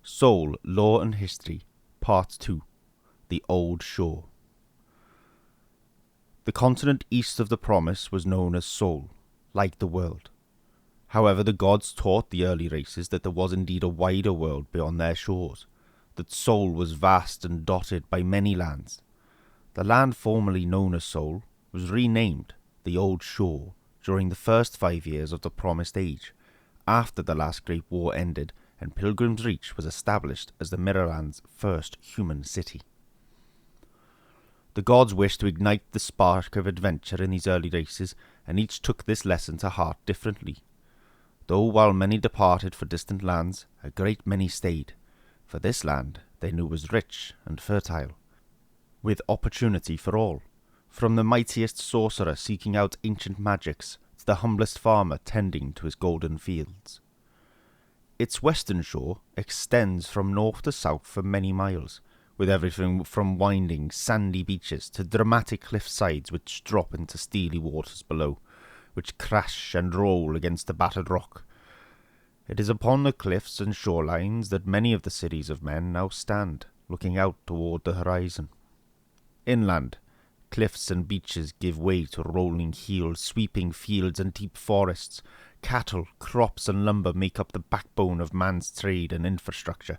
Soul, Law and History, Part 2. The Old Shore. The continent east of the Promise was known as Solle, like the world. However, the gods taught the early races that there was indeed a wider world beyond their shores, that Solle was vast and dotted by many lands. The land formerly known as Solle was renamed the Old Shore during the first 5 years of the Promised Age, after the last Great War ended and Pilgrim's Reach was established as the Mirrorland's first human city. The gods wished to ignite the spark of adventure in these early races, and each took this lesson to heart differently. Though while many departed for distant lands, a great many stayed, for this land they knew was rich and fertile, with opportunity for all, from the mightiest sorcerer seeking out ancient magics to the humblest farmer tending to his golden fields. Its western shore extends from north to south for many miles, with everything from winding, sandy beaches to dramatic cliff sides which drop into steely waters below, which crash and roll against the battered rock. It is upon the cliffs and shorelines that many of the cities of men now stand, looking out toward the horizon. Inland, cliffs and beaches give way to rolling hills, sweeping fields and deep forests. Cattle, crops and lumber make up the backbone of man's trade and infrastructure.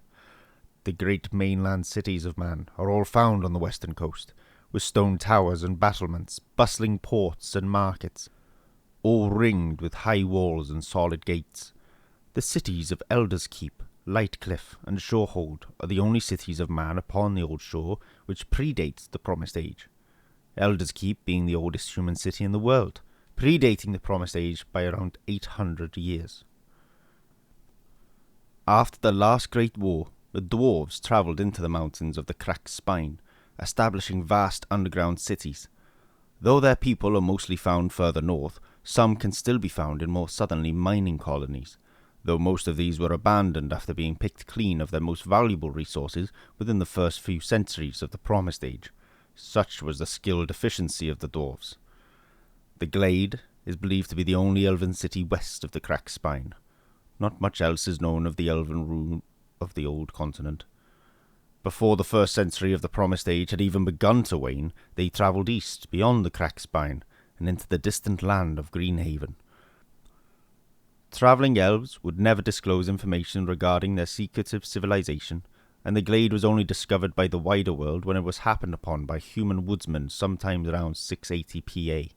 The great mainland cities of man are all found on the western coast, with stone towers and battlements, bustling ports and markets, all ringed with high walls and solid gates. The cities of Elders Keep, Lightcliff and Shorehold are the only cities of man upon the Old Shore which predate the Promised Age. Elders Keep being the oldest human city in the world, predating the Promised Age by around 800 years. After the last Great War, the dwarves travelled into the mountains of the Cracked Spine, establishing vast underground cities. Though their people are mostly found further north, some can still be found in more southerly mining colonies, though most of these were abandoned after being picked clean of their most valuable resources within the first few centuries of the Promised Age. Such was the skill deficiency of the dwarves. The Glade is believed to be the only elven city west of the Cracked Spine. Not much else is known of the elven rule of the old continent. Before the first century of the Promised Age had even begun to wane, they travelled east beyond the Cracked Spine and into the distant land of Greenhaven. Travelling elves would never disclose information regarding their secretive civilization, and the Glade was only discovered by the wider world when it was happened upon by human woodsmen sometime around 680 PA.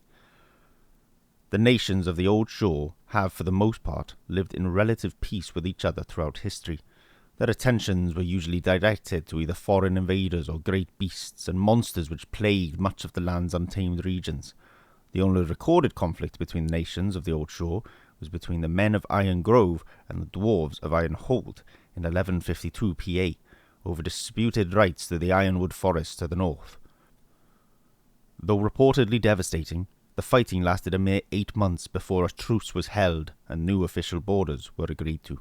The nations of the Old Shore have, for the most part, lived in relative peace with each other throughout history. Their attentions were usually directed to either foreign invaders or great beasts and monsters which plagued much of the land's untamed regions. The only recorded conflict between the nations of the Old Shore was between the men of Iron Grove and the dwarves of Iron Hold in 1152 PA, over disputed rights to the Ironwood Forest to the north. Though reportedly devastating, the fighting lasted a mere 8 months before a truce was held and new official borders were agreed to.